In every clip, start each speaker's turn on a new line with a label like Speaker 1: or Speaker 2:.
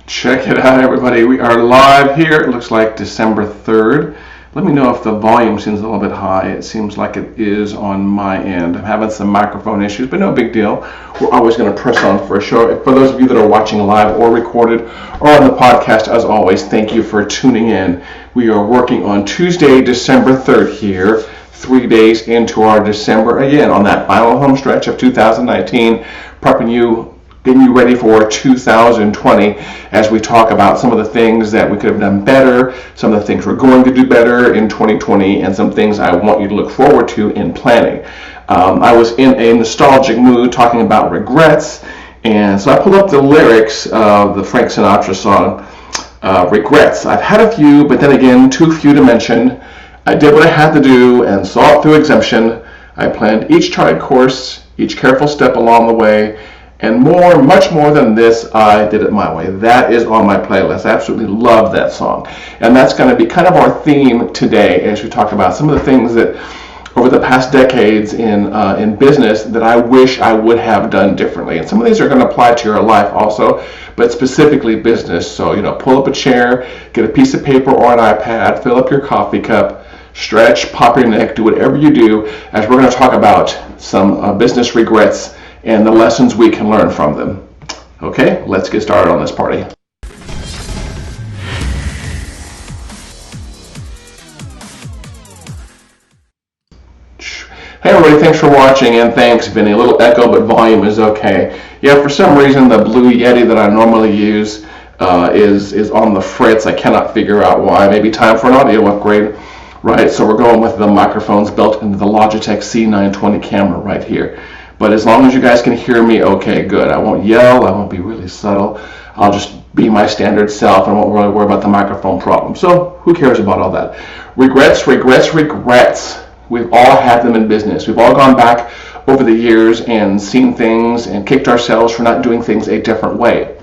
Speaker 1: Check it out, everybody. We are live here. It looks like December 3rd. Let me know if the volume seems a little bit high. It seems like it is on my end. I'm having some microphone issues, but no big deal. We're always going to press on for a show. For those of you that are watching live or recorded or on the podcast, as always, thank you for tuning in. We are working on Tuesday, December 3rd here, 3 days into our December, again, on that final home stretch of 2019, getting you ready for 2020 as we talk about some of the things that we could have done better, some of the things we're going to do better in 2020, and some things I want you to look forward to in planning. I was in a nostalgic mood talking about regrets, and so I pulled up the lyrics of the Frank Sinatra song, Regrets. I've had a few, but then again, too few to mention. I did what I had to do and saw it through exemption. I planned each charted course, each careful step along the way, and more, much more than this, I did it my way. That is on my playlist. I absolutely love that song. And that's going to be kind of our theme today as we talk about some of the things that over the past decades in business that I wish I would have done differently. And some of these are going to apply to your life also, but specifically business. So, pull up a chair, get a piece of paper or an iPad, fill up your coffee cup, stretch, pop your neck, do whatever you do, as we're going to talk about some business regrets and the lessons we can learn from them. Okay, let's get started on this party. Hey everybody, thanks for watching, and thanks Vinny. A little echo, but volume is okay. Yeah, for some reason the Blue Yeti that I normally use is on the fritz. I cannot figure out why. Maybe time for an audio upgrade, right? So we're going with the microphones built into the Logitech C920 camera right here. But as long as you guys can hear me, okay, good. I won't yell, I won't be really subtle. I'll just be my standard self and won't really worry about the microphone problem. So who cares about all that? Regrets. We've all had them in business. We've all gone back over the years and seen things and kicked ourselves for not doing things a different way.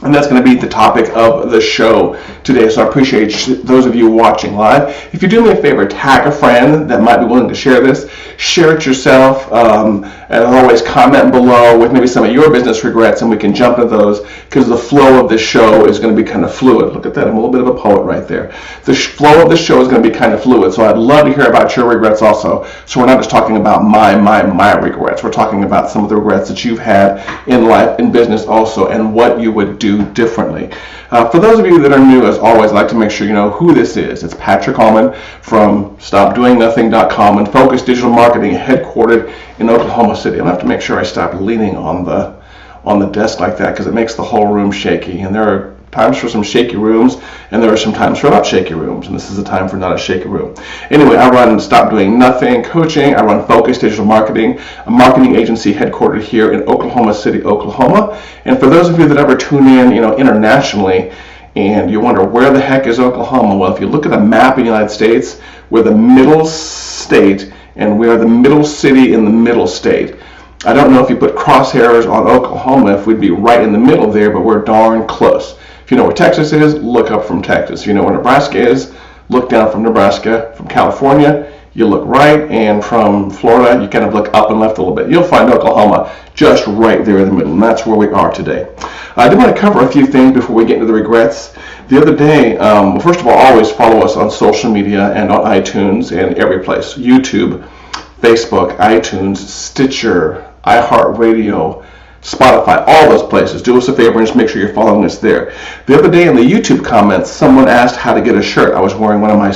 Speaker 1: And that's going to be the topic of the show today. So I appreciate those of you watching live. If you do me a favor, tag a friend that might be willing to share this. Share it yourself. And as always, comment below with maybe some of your business regrets, and we can jump into those because the flow of this show is going to be kind of fluid. Look at that. I'm a little bit of a poet right there. The flow of this show is going to be kind of fluid. So I'd love to hear about your regrets also. So we're not just talking about my regrets. We're talking about some of the regrets that you've had in life, in business also, and what you would do differently. For those of you that are new, as always, I'd like to make sure you know who this is. It's Patrick Allman from StopDoingNothing.com and Focus Digital Marketing, headquartered in Oklahoma City. I'm going to have to make sure I stop leaning on the desk like that because it makes the whole room shaky. And there are times for some shaky rooms, and there are some times for not shaky rooms, and this is a time for not a shaky room. Anyway, I run Stop Doing Nothing Coaching. I run Focus Digital Marketing, a marketing agency headquartered here in Oklahoma City, Oklahoma. And for those of you that ever tune in, internationally, and you wonder where the heck is Oklahoma? Well, if you look at the map in the United States, we're the middle state, and we are the middle city in the middle state. I don't know if you put crosshairs on Oklahoma if we'd be right in the middle there, but we're darn close. If you know where Texas is, look up from Texas. If you know where Nebraska is, look down from Nebraska. From California, you look right, and from Florida, you kind of look up and left a little bit. You'll find Oklahoma just right there in the middle, and that's where we are today. I did want to cover a few things before we get into the regrets. The other day, first of all, always follow us on social media and on iTunes and every place. YouTube, Facebook, iTunes, Stitcher, iHeartRadio, Spotify, all those places. Do us a favor and just make sure you're following us there. The other day in the YouTube comments, someone asked how to get a shirt. I was wearing one of my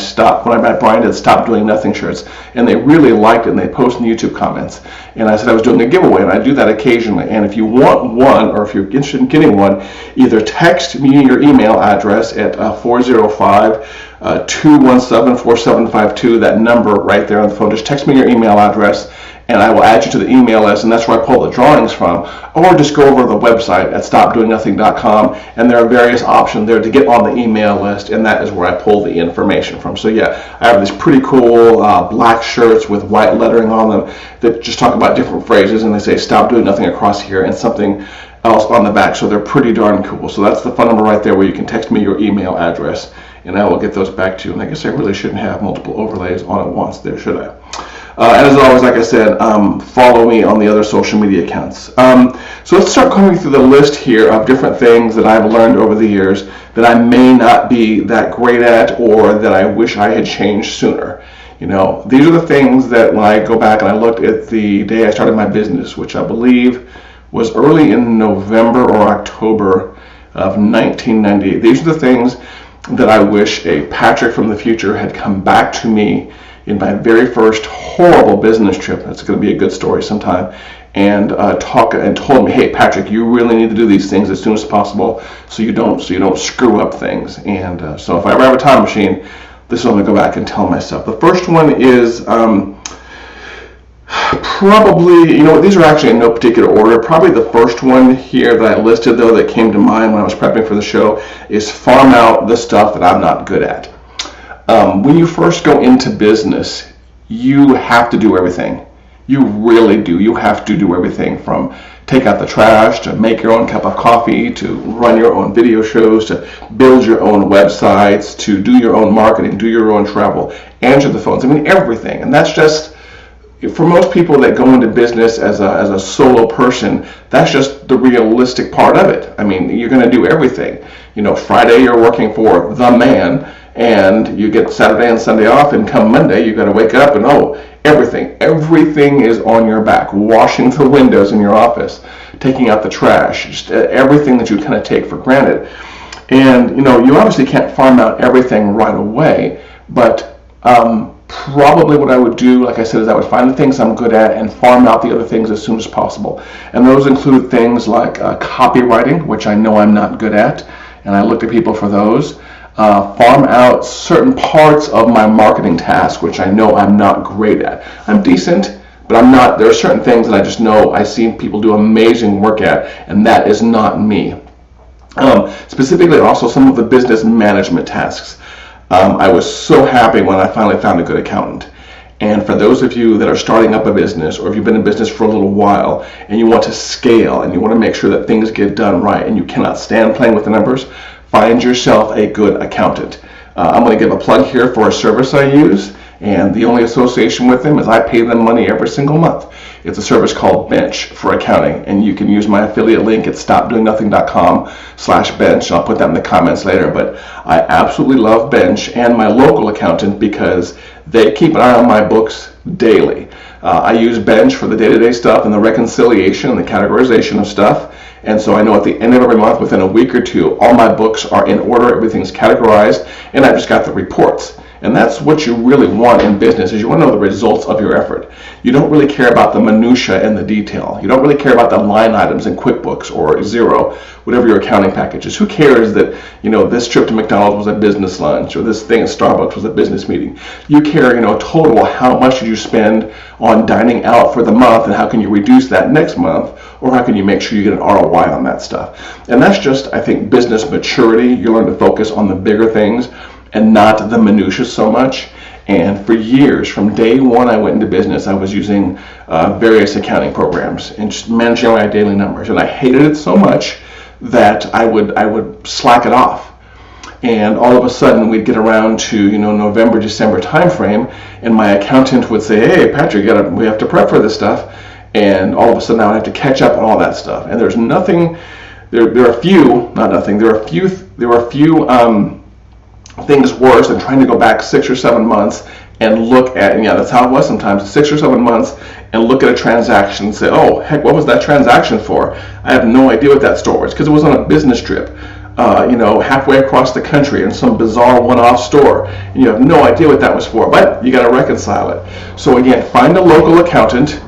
Speaker 1: branded Stop Doing Nothing shirts, and they really liked it, and they posted in the YouTube comments. And I said I was doing a giveaway, and I do that occasionally. And if you want one, or if you're interested in getting one, either text me your email address at 405-217-4752, that number right there on the phone. Just text me your email address, and I will add you to the email list, and that's where I pull the drawings from. Or just go over to the website at StopDoingNothing.com, and there are various options there to get on the email list, and that is where I pull the information from. So yeah, I have these pretty cool black shirts with white lettering on them that just talk about different phrases, and they say Stop Doing Nothing across here and something else on the back. So they're pretty darn cool. So that's the phone number right there where you can text me your email address, and I will get those back to you. And I guess I really shouldn't have multiple overlays on at once there, should I? And as always, like I said, follow me on the other social media accounts. So let's start going through the list here of different things that I've learned over the years that I may not be that great at, or that I wish I had changed sooner. These are the things that when I go back and I looked at the day I started my business, which I believe was early in November or October of 1998. These are the things that I wish a Patrick from the future had come back to me in my very first horrible business trip. That's going to be a good story sometime. And told me, hey Patrick, you really need to do these things as soon as possible, so you don't screw up things. And so if I ever have a time machine, this is what I'm going to go back and tell myself. The first one is probably, these are actually in no particular order. Probably the first one here that I listed, though, that came to mind when I was prepping for the show, is farm out the stuff that I'm not good at. When you first go into business, you have to do everything. You really do. You have to do everything, from take out the trash, to make your own cup of coffee, to run your own video shows, to build your own websites, to do your own marketing, do your own travel, answer the phones. I mean, everything. And that's just, for most people that go into business as a solo person, that's just the realistic part of it. I mean, you're going to do everything. Friday you're working for the man, and you get Saturday and Sunday off, and come Monday you got to wake up and everything is on your back. Washing the windows in your office, taking out the trash, just everything that you kind of take for granted. And you obviously can't farm out everything right away, but probably what I would do, like I said, is I would find the things I'm good at and farm out the other things as soon as possible. And those include things like copywriting, which I know I'm not good at, and I look to people for those. Farm out certain parts of my marketing task, which I know I'm not great at. I'm decent, but I'm not. There are certain things that I just know I've seen people do amazing work at, and that is not me. Specifically, also some of the business management tasks. I was so happy when I finally found a good accountant. And for those of you that are starting up a business, or if you've been in business for a little while and you want to scale and you want to make sure that things get done right and you cannot stand playing with the numbers, find yourself a good accountant. I'm going to give a plug here for a service I use, and the only association with them is I pay them money every single month. It's a service called Bench for accounting, and you can use my affiliate link at stopdoingnothing.com/bench. I'll put that in the comments later, but I absolutely love Bench and my local accountant because they keep an eye on my books daily. I use Bench for the day-to-day stuff and the reconciliation and the categorization of stuff. And so I know at the end of every month, within a week or two, all my books are in order, everything's categorized, and I've just got the reports. And that's what you really want in business, is you want to know the results of your effort. You don't really care about the minutia and the detail. You don't really care about the line items in QuickBooks or Xero, whatever your accounting package is. Who cares that, this trip to McDonald's was a business lunch, or this thing at Starbucks was a business meeting? You care, total, how much did you spend on dining out for the month, and how can you reduce that next month, or how can you make sure you get an ROI on that stuff? And that's just, I think, business maturity. You learn to focus on the bigger things and not the minutia so much. And for years, from day one I went into business, I was using various accounting programs and just managing my daily numbers. And I hated it so much that I would slack it off. And all of a sudden we'd get around to November, December timeframe, and my accountant would say, hey Patrick, we have to prep for this stuff. And all of a sudden I would have to catch up on all that stuff. And there's nothing, there are a few things worse than trying to go back 6 or 7 months and look at, and that's how it was sometimes, 6 or 7 months, and look at a transaction and say, oh heck, what was that transaction for? I have no idea what that store was, because it was on a business trip, halfway across the country in some bizarre one-off store, and you have no idea what that was for, but you got to reconcile it. So again, find a local accountant,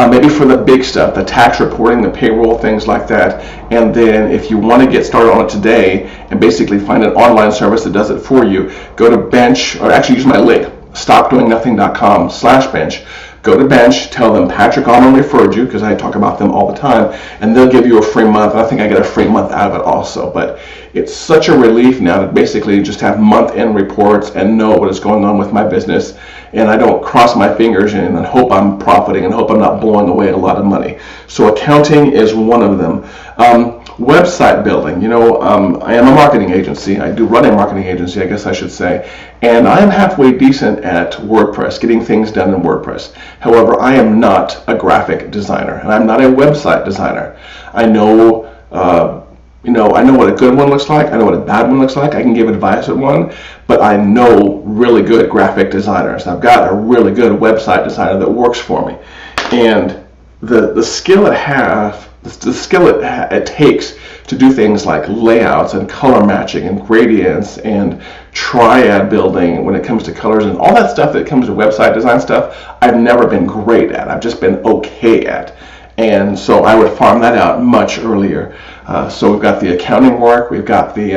Speaker 1: maybe for the big stuff, the tax reporting, the payroll, things like that. And then if you want to get started on it today and basically find an online service that does it for you, go to Bench, or actually use my link, stopdoingnothing.com/bench. Go to Bench, tell them Patrick Allman referred you, because I talk about them all the time, and they'll give you a free month. And I think I get a free month out of it also. But it's such a relief now to basically just have month-end reports and know what is going on with my business. and I don't cross my fingers and then hope I'm profiting and hope I'm not blowing away a lot of money. So accounting is one of them. Website building, I am a marketing agency. I do run a marketing agency, I guess I should say, and I am halfway decent at WordPress, getting things done in WordPress. However, I am not a graphic designer, and I'm not a website designer. I know what a good one looks like. I know what a bad one looks like. I can give advice on one, but I know really good graphic designers. I've got a really good website designer that works for me, and the skill it takes to do things like layouts and color matching and gradients and triad building when it comes to colors and all that stuff that comes to website design stuff, I've never been great at. I've just been okay at. And so I would farm that out much earlier. So we've got the accounting work, we've got the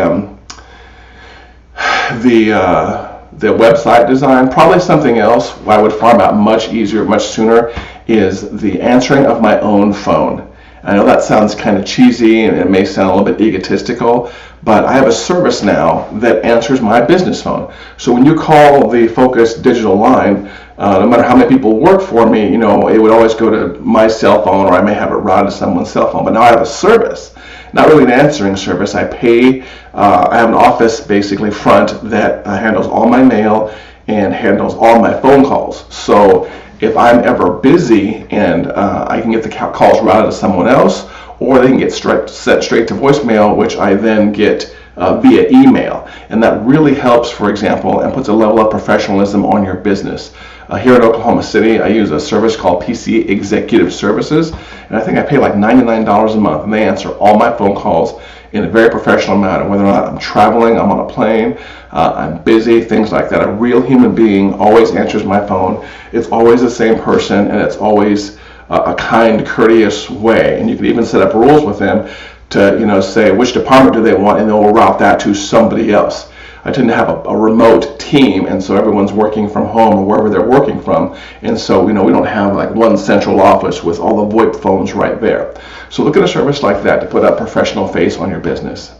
Speaker 1: website design. Probably something else I would farm out much easier, much sooner, is the answering of my own phone. I know that sounds kind of cheesy and it may sound a little bit egotistical, but I have a service now that answers my business phone. So when you call the Focus digital line, no matter how many people work for me, it would always go to my cell phone, or I may have it routed to someone's cell phone. But now I have a service, not really an answering service. I pay, I have an office basically front that handles all my mail and handles all my phone calls. So if I'm ever busy and I can get the calls routed to someone else, or they can get sent straight to voicemail, which I then get via email. And that really helps, for example, and puts a level of professionalism on your business. Here in Oklahoma City, I use a service called PC Executive Services, and I think I pay like $99 a month, and they answer all my phone calls in a very professional manner, whether or not I'm traveling, I'm on a plane, I'm busy, things like that. A real human being always answers my phone. It's always the same person, and it's always a kind, courteous way. And you can even set up rules with them to, say which department do they want, and they'll route that to somebody else. I tend to have a remote team, and so everyone's working from home or wherever they're working from, and so we don't have like one central office with all the VoIP phones right there. So look at a service like that to put a professional face on your business.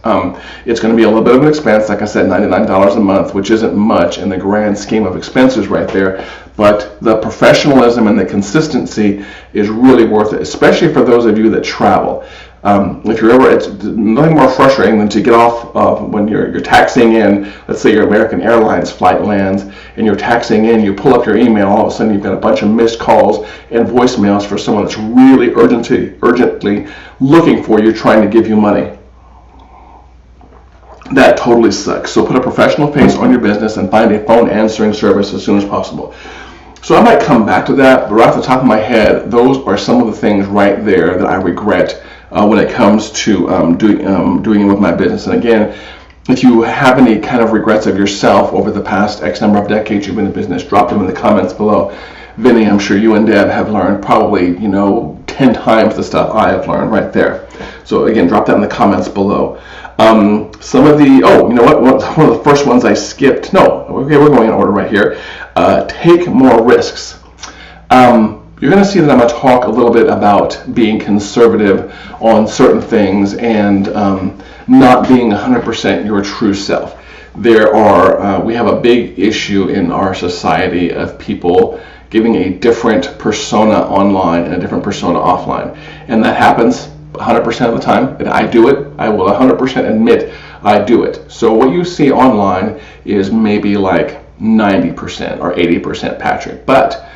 Speaker 1: It's going to be a little bit of an expense, like I said, $99 a month, which isn't much in the grand scheme of expenses right there, but the professionalism and the consistency is really worth it, especially for those of you that travel. If you're ever, it's nothing more frustrating than to get off when you're taxiing in. Let's say your American Airlines flight lands and you're taxiing in, you pull up your email, all of a sudden you've got a bunch of missed calls and voicemails for someone that's really urgently looking for you, trying to give you money. That totally sucks. So put a professional face on your business and find a phone answering service as soon as possible. So I might come back to that, but right off the top of my head, those are some of the things right there that I regret when it comes to doing it with my business. And again, if you have any kind of regrets of yourself over the past X number of decades you've been in business, drop them in the comments below. Vinny, I'm sure you and Deb have learned probably 10 times the stuff I have learned right there. So again, drop that in the comments below. Some of the, one of the first ones I skipped. No, okay, we're going in order right here. Take more risks. You're going to see that I'm going to talk a little bit about being conservative on certain things and not being 100% your true self. We have a big issue in our society of people giving a different persona online and a different persona offline. And that happens 100% of the time. And I do it. I will 100% admit I do it. So what you see online is maybe like 90% or 80% Patrick. But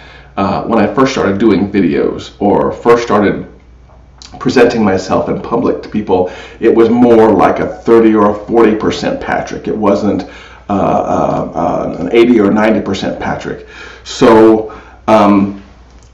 Speaker 1: when I first started doing videos or first started presenting myself in public to people, it was more like a 30 or a 40% Patrick. It wasn't an 80 or 90% Patrick. So,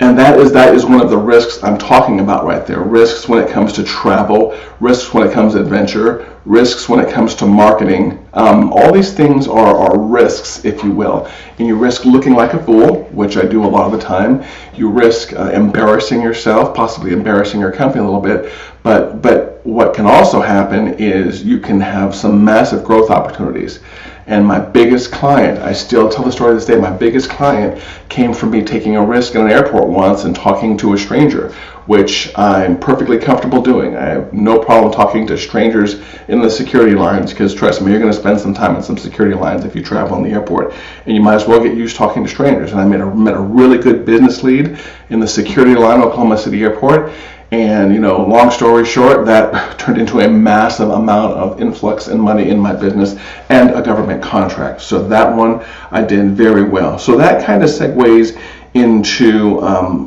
Speaker 1: and that is one of the risks I'm talking about right there. Risks when it comes to travel, risks when it comes to adventure, risks when it comes to marketing. All these things are risks, if you will. And you risk looking like a fool, which I do a lot of the time. You risk embarrassing yourself, possibly embarrassing your company a little bit. But what can also happen is you can have some massive growth opportunities. And my biggest client, I still tell the story to this day, my biggest client came from me taking a risk in an airport once and talking to a stranger, which I'm perfectly comfortable doing. I have no problem talking to strangers in the security lines, because trust me, you're going to spend some time in some security lines if you travel in the airport, and you might as well get used talking to strangers. And I met a really good business lead in the security line at Oklahoma City Airport. And, long story short, that turned into a massive amount of influx and money in my business and a government contract. So that one I did very well. So that kind of segues into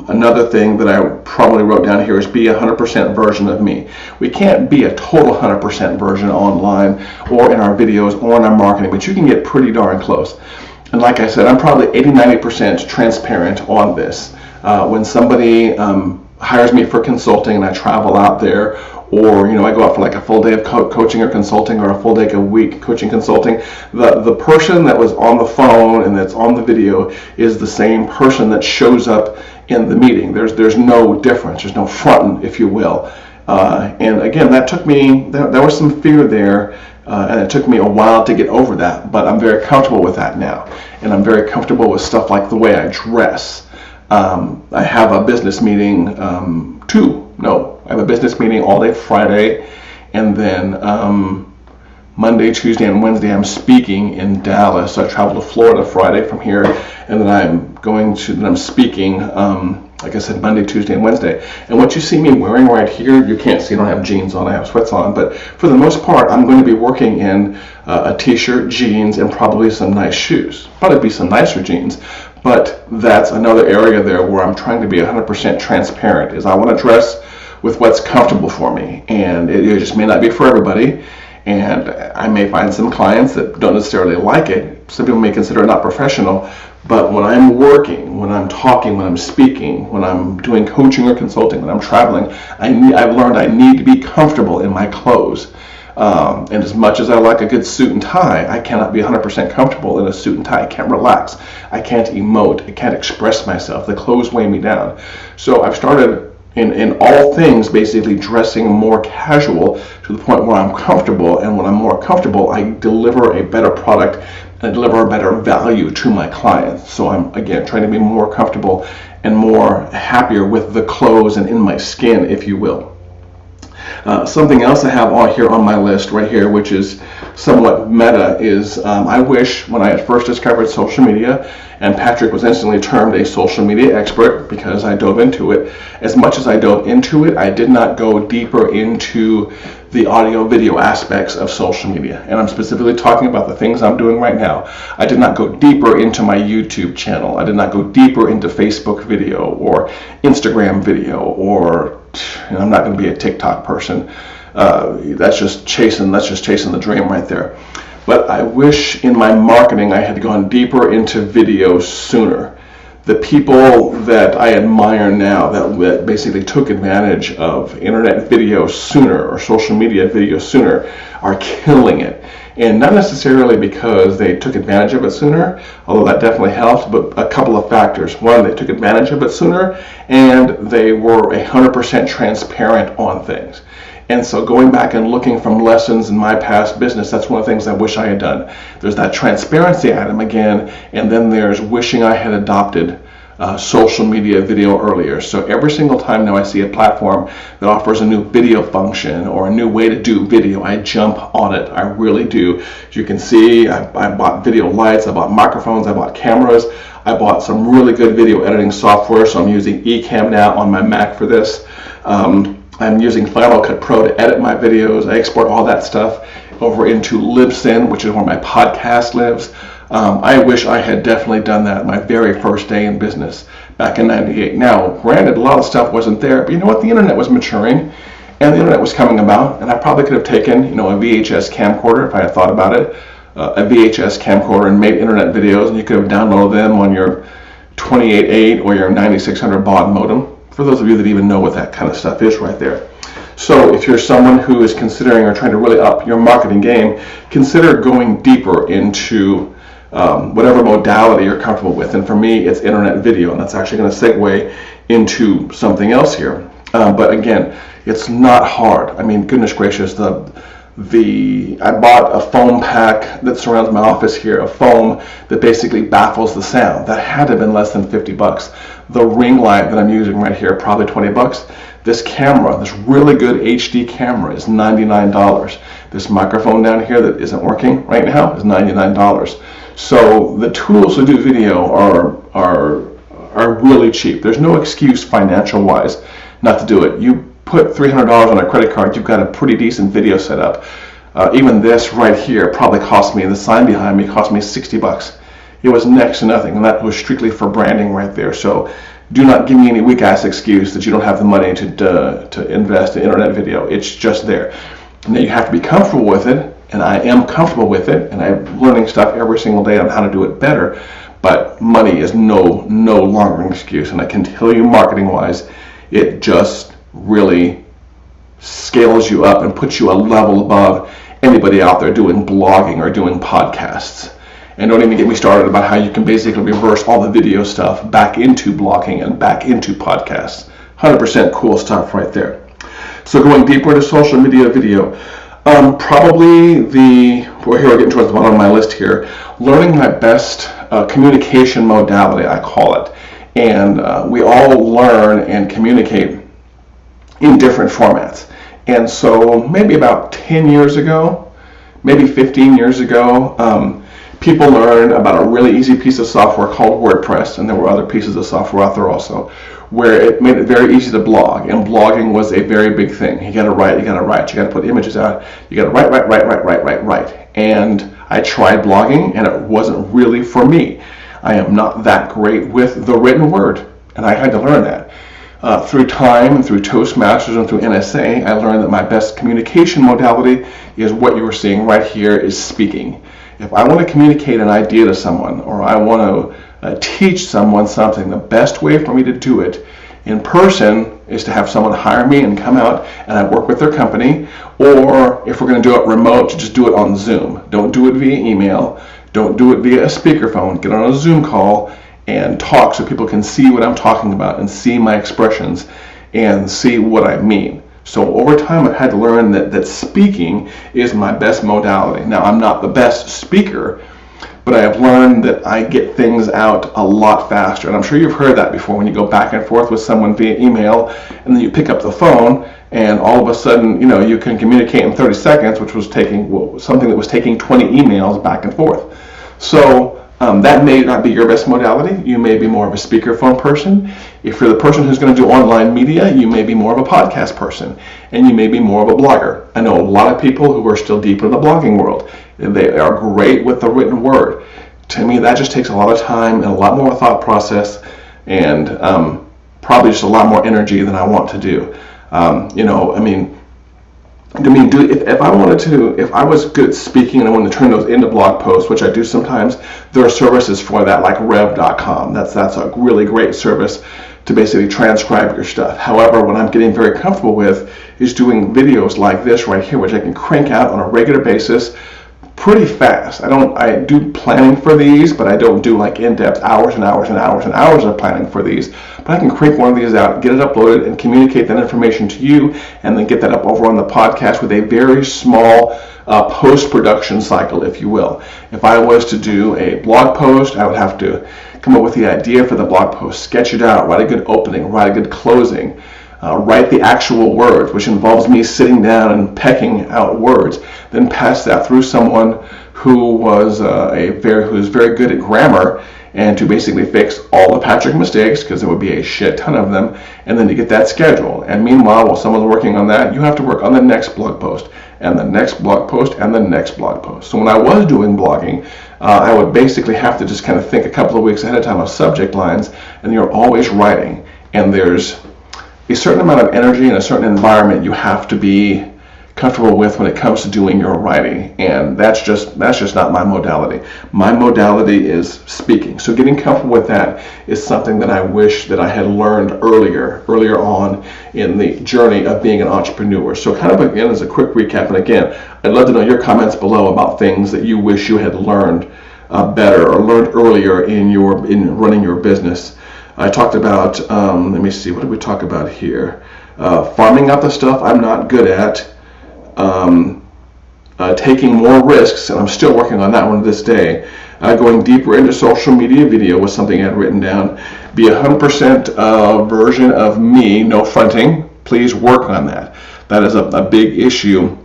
Speaker 1: another thing that I probably wrote down here is be a 100% version of me. We can't be a total 100% version online or in our videos or in our marketing, but you can get pretty darn close. And like I said, I'm probably 80-90% transparent on this. When somebody hires me for consulting and I travel out there, or I go out for like a full day of coaching or consulting, or a full day a week coaching consulting, the person that was on the phone and that's on the video is the same person that shows up in the meeting. There's no difference. There's no fronting, if you will. And again, that took me, there was some fear there, and it took me a while to get over that, but I'm very comfortable with that now. And I'm very comfortable with stuff like the way I dress. I have a business meeting, I have a business meeting all day Friday, and then Monday, Tuesday, and Wednesday I'm speaking in Dallas. So I travel to Florida Friday from here, and then I'm speaking, like I said, Monday, Tuesday, and Wednesday. And what you see me wearing right here, you can't see, I don't have jeans on, I have sweats on, but for the most part, I'm going to be working in a t-shirt, jeans, and probably some nice shoes. Probably be some nicer jeans. But that's another area there where I'm trying to be 100% transparent, is I want to dress with what's comfortable for me. And it just may not be for everybody. And I may find some clients that don't necessarily like it. Some people may consider it not professional. But when I'm working, when I'm talking, when I'm speaking, when I'm doing coaching or consulting, when I'm traveling, I've learned I need to be comfortable in my clothes. And as much as I like a good suit and tie, I cannot be 100% comfortable in a suit and tie. I can't relax. I can't emote. I can't express myself. The clothes weigh me down. So I've started in all things basically dressing more casual to the point where I'm comfortable. And when I'm more comfortable, I deliver a better product and I deliver a better value to my clients. So I'm, again, trying to be more comfortable and more happier with the clothes and in my skin, if you will. Something else I have on here on my list right here, which is somewhat meta, is I wish when I had first discovered social media, and Patrick was instantly termed a social media expert because I dove into it. As much as I dove into it, I did not go deeper into the audio video aspects of social media. And I'm specifically talking about the things I'm doing right now. I did not go deeper into my YouTube channel. I did not go deeper into Facebook video or Instagram video, or I'm not going to be a TikTok person. That's just chasing the dream right there. But I wish in my marketing I had gone deeper into video sooner. The people that I admire now that basically took advantage of internet video sooner or social media video sooner are killing it. And not necessarily because they took advantage of it sooner, although that definitely helped, but a couple of factors. One, they took advantage of it sooner, and they were 100% transparent on things. And so going back and looking from lessons in my past business, that's one of the things I wish I had done. There's that transparency item again, and then there's wishing I had adopted social media video earlier. So every single time now I see a platform that offers a new video function or a new way to do video, I jump on it. I really do. As you can see, I bought video lights, I bought microphones, I bought cameras, I bought some really good video editing software, so I'm using Ecamm now on my Mac for this. I'm using Final Cut Pro to edit my videos. I export all that stuff over into Libsyn, which is where my podcast lives. I wish I had definitely done that my very first day in business back in '98. Now, granted, a lot of stuff wasn't there, but you know what? The internet was maturing and the internet was coming about, and I probably could have taken, a VHS camcorder if I had thought about it, a VHS camcorder, and made internet videos, and you could have downloaded them on your 28.8 or your 9600 baud modem. For those of you that even know what that kind of stuff is right there. So if you're someone who is considering or trying to really up your marketing game, consider going deeper into whatever modality you're comfortable with. And for me, it's internet video, and that's actually going to segue into something else here. But again, It's not hard. I mean, goodness gracious, I bought a foam pack that surrounds my office here, a foam that basically baffles the sound. That had to have been less than $50. The ring light that I'm using right here, probably $20. This camera, this really good HD camera, is $99. This microphone down here that isn't working right now is $99. So the tools to do video are really cheap. There's no excuse financial wise not to do it. You put $300 on a credit card, you've got a pretty decent video setup. Even this right here probably cost me, the sign behind me cost me $60. It was next to nothing, and that was strictly for branding right there. So do not give me any weak ass excuse that you don't have the money to invest in internet video. It's just there. Now you have to be comfortable with it, and I am comfortable with it, and I'm learning stuff every single day on how to do it better. But money is no longer an excuse, and I can tell you, marketing wise, it just really scales you up and puts you a level above anybody out there doing blogging or doing podcasts. And don't even get me started about how you can basically reverse all the video stuff back into blogging and back into podcasts. 100% cool stuff right there. So going deeper into social media video, probably we're getting towards the bottom of my list here, learning my best communication modality, I call it. And we all learn and communicate in different formats. And so maybe about 10 years ago, maybe 15 years ago, people learned about a really easy piece of software called WordPress, and there were other pieces of software out there also, where it made it very easy to blog, and blogging was a very big thing. You gotta write, you gotta put images out, you gotta write. And I tried blogging, and it wasn't really for me. I am not that great with the written word, and I had to learn that. Through time, and through Toastmasters, and through NSA, I learned that my best communication modality is what you were seeing right here, is speaking. If I want to communicate an idea to someone, or I want to teach someone something, the best way for me to do it in person is to have someone hire me and come out and I work with their company, or if we're going to do it remote, to just do it on Zoom. Don't do it via email. Don't do it via a speakerphone. Get on a Zoom call and talk so people can see what I'm talking about and see my expressions and see what I mean. So over time, I've had to learn that speaking is my best modality. Now, I'm not the best speaker, but I have learned that I get things out a lot faster. And I'm sure you've heard that before when you go back and forth with someone via email, and then you pick up the phone, and all of a sudden, you can communicate in 30 seconds, which was something that was taking 20 emails back and forth. So that may not be your best modality. You may be more of a speakerphone person. If you're the person who's going to do online media, you may be more of a podcast person, and you may be more of a blogger. I know a lot of people who are still deep in the blogging world. They are great with the written word. To me, that just takes a lot of time and a lot more thought process, and probably just a lot more energy than I want to do. If I was good at speaking and I wanted to turn those into blog posts, which I do sometimes, there are services for that, like rev.com. That's a really great service to basically transcribe your stuff. However, what I'm getting very comfortable with is doing videos like this right here, which I can crank out on a regular basis pretty fast. I do planning for these, but I don't do like in-depth hours and hours and hours and hours of planning for these. But I can crank one of these out, get it uploaded, and communicate that information to you, and then get that up over on the podcast with a very small post-production cycle, if you will. If I was to do a blog post, I would have to come up with the idea for the blog post, sketch it out, write a good opening, write a good closing, write the actual words, which involves me sitting down and pecking out words, then pass that through someone who's very good at grammar, and to basically fix all the Patrick mistakes, because there would be a shit ton of them, and then to get that scheduled. And meanwhile, while someone's working on that, you have to work on the next blog post, and the next blog post, and the next blog post. So when I was doing blogging, I would basically have to just kind of think a couple of weeks ahead of time of subject lines, and you're always writing, and there's a certain amount of energy and a certain environment you have to be comfortable with when it comes to doing your writing, and that's just not my modality. My modality is speaking. So getting comfortable with that is something that I wish that I had learned earlier on in the journey of being an entrepreneur. So kind of again as a quick recap, and again, I'd love to know your comments below about things that you wish you had learned better or learned earlier in running your business. I talked about, let me see, what did we talk about here? Farming out the stuff I'm not good at. Taking more risks, and I'm still working on that one to this day. Going deeper into social media video was something I had written down. Be 100% version of me, no fronting. Please work on that. That is a big issue.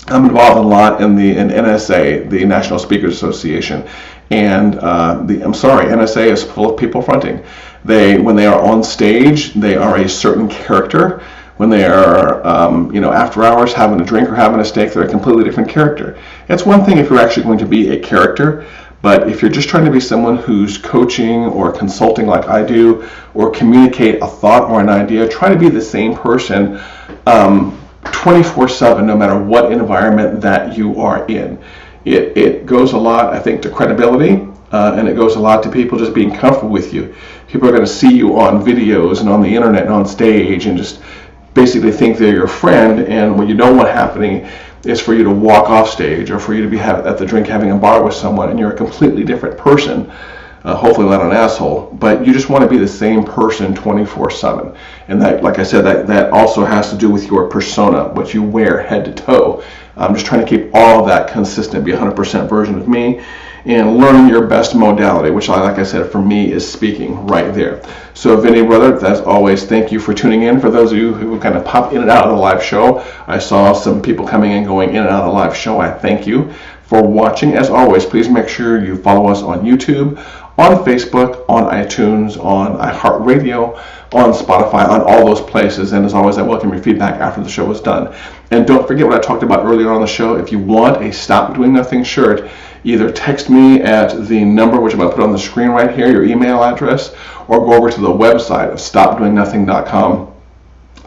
Speaker 1: I'm involved a lot in NSA, the National Speakers Association, and NSA is full of people fronting. When they are on stage, they are a certain character. When they are, after hours having a drink or having a steak, they're a completely different character. It's one thing if you're actually going to be a character, but if you're just trying to be someone who's coaching or consulting like I do, or communicate a thought or an idea, try to be the same person 24/7, no matter what environment that you are in. It goes a lot, I think, to credibility, and it goes a lot to people just being comfortable with you. People are going to see you on videos and on the internet and on stage and just basically think they're your friend, and what you don't want happening is for you to walk off stage or for you to be at the drink having a bar with someone and you're a completely different person. Hopefully not an asshole, but you just want to be the same person 24/7. And that, like I said, that also has to do with your persona, what you wear head to toe. I'm just trying to keep all of that consistent, be 100% version of me, and learning your best modality, which, like I said, for me is speaking right there. So Vinny, brother, as always, thank you for tuning in. For those of you who kind of pop in and out of the live show, I saw some people coming and going in and out of the live show. I thank you for watching. As always, please make sure you follow us on YouTube, on Facebook, on iTunes, on iHeartRadio, on Spotify, on all those places. And as always, I welcome your feedback after the show is done. And don't forget what I talked about earlier on the show. If you want a Stop Doing Nothing shirt, either text me at the number, which I'm going to put on the screen right here, your email address, or go over to the website of stopdoingnothing.com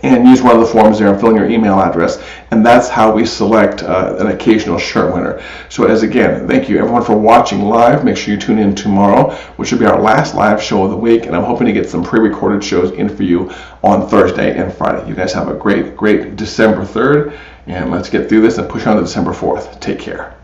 Speaker 1: and use one of the forms there and fill in your email address. And that's how we select an occasional shirt winner. So again, thank you everyone for watching live. Make sure you tune in tomorrow, which will be our last live show of the week. And I'm hoping to get some pre-recorded shows in for you on Thursday and Friday. You guys have a great December 3rd. And let's get through this and push on to December 4th. Take care.